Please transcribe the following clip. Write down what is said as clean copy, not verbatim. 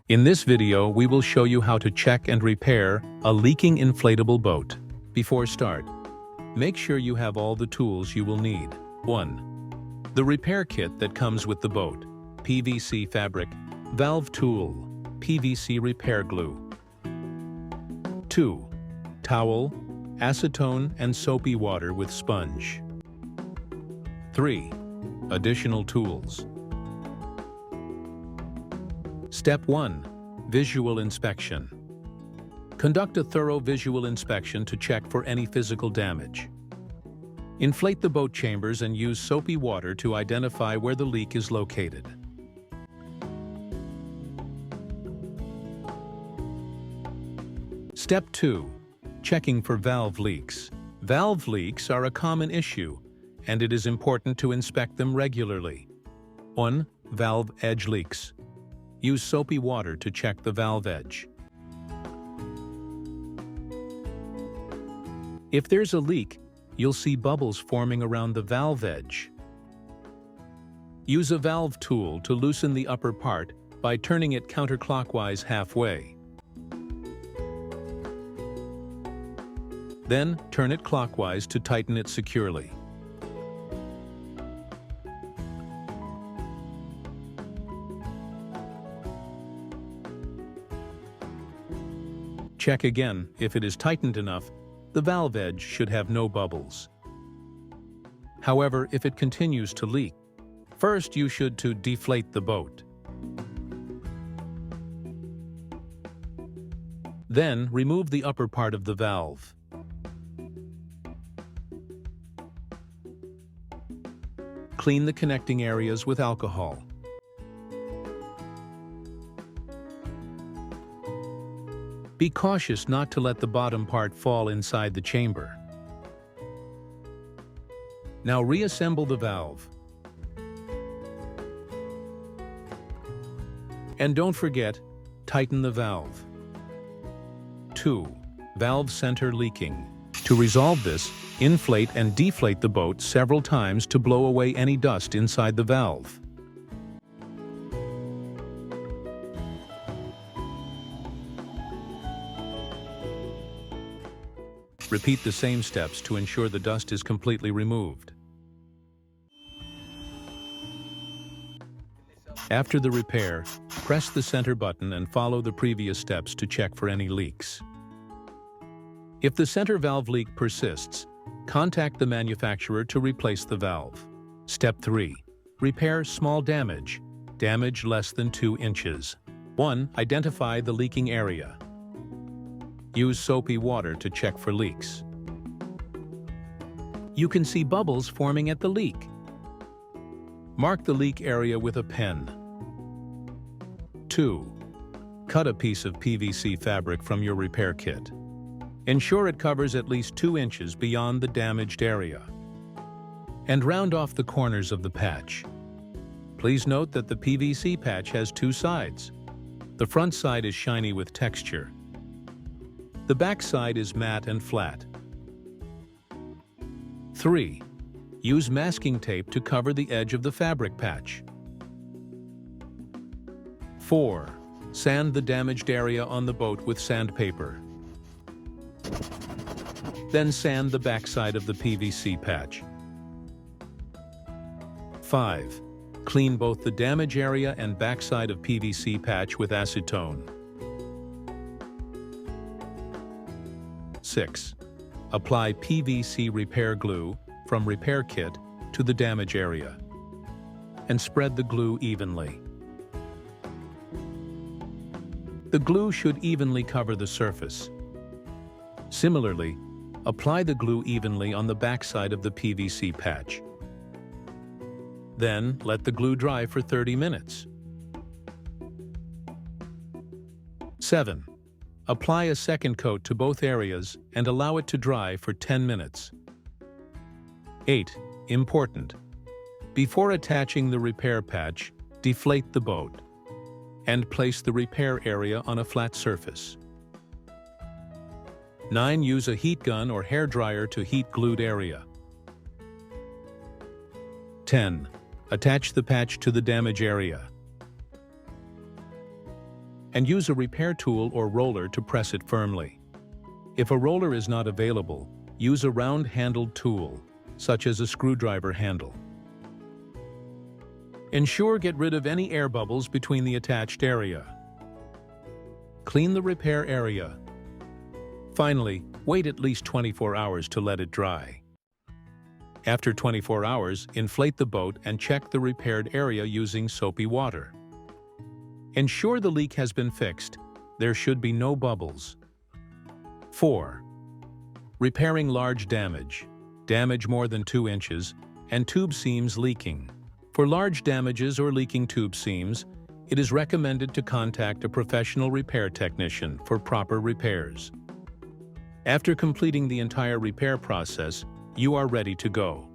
In this video, we will show you how to check and repair a leaking inflatable boat. Before start, make sure you have all the tools you will need. 1. The repair kit that comes with the boat. PVC fabric, valve tool, PVC repair glue. 2. Towel, acetone and soapy water with sponge. 3. Additional tools. Step 1. Visual inspection. Conduct a thorough visual inspection to check for any physical damage. Inflate the boat chambers and use soapy water to identify where the leak is located. Step 2. Checking for valve leaks. Valve leaks are a common issue, and it is important to inspect them regularly. 1. Valve edge leaks. Use soapy water to check the valve edge. If there's a leak, you'll see bubbles forming around the valve edge. Use a valve tool to loosen the upper part by turning it counterclockwise halfway. Then turn it clockwise to tighten it securely. Check again. If it is tightened enough, the valve edge should have no bubbles. However, if it continues to leak, first you should deflate the boat. Then remove the upper part of the valve. Clean the connecting areas with alcohol. Be cautious not to let the bottom part fall inside the chamber. Now reassemble the valve. And don't forget, tighten the valve. 2. Valve center leaking. To resolve this, inflate and deflate the boat several times to blow away any dust inside the valve. Repeat the same steps to ensure the dust is completely removed. After the repair, press the center button and follow the previous steps to check for any leaks. If the center valve leak persists, contact the manufacturer to replace the valve. Step 3. Repair small damage. Damage less than 2 inches. 1. Identify the leaking area. Use soapy water to check for leaks. You can see bubbles forming at the leak. Mark the leak area with a pen. 2. Cut a piece of PVC fabric from your repair kit. Ensure it covers at least 2 inches beyond the damaged area. And round off the corners of the patch. Please note that the PVC patch has 2 sides. The front side is shiny with texture. The back side is matte and flat. 3. Use masking tape to cover the edge of the fabric patch. 4. Sand the damaged area on the boat with sandpaper. Then sand the backside of the PVC patch. 5. Clean both the damage area and backside of PVC patch with acetone. 6. Apply PVC repair glue from repair kit to the damage area and spread the glue evenly. The glue should evenly cover the surface. Similarly, apply the glue evenly on the backside of the PVC patch. Then let the glue dry for 30 minutes. 7. Apply a second coat to both areas and allow it to dry for 10 minutes. 8. Important. Before attaching the repair patch, deflate the boat and place the repair area on a flat surface. 9. Use a heat gun or hair dryer to heat glued area. 10. Attach the patch to the damage area. and use a repair tool or roller to press it firmly. If a roller is not available, use a round-handled tool, such as a screwdriver handle. Ensure get rid of any air bubbles between the attached area. Clean the repair area. Finally, wait at least 24 hours to let it dry. After 24 hours, inflate the boat and check the repaired area using soapy water. Ensure the leak has been fixed. There should be no bubbles. 4. Repairing large damage. Damage more than 2 inches, and tube seams leaking. For large damages or leaking tube seams, it is recommended to contact a professional repair technician for proper repairs. After completing the entire repair process, you are ready to go.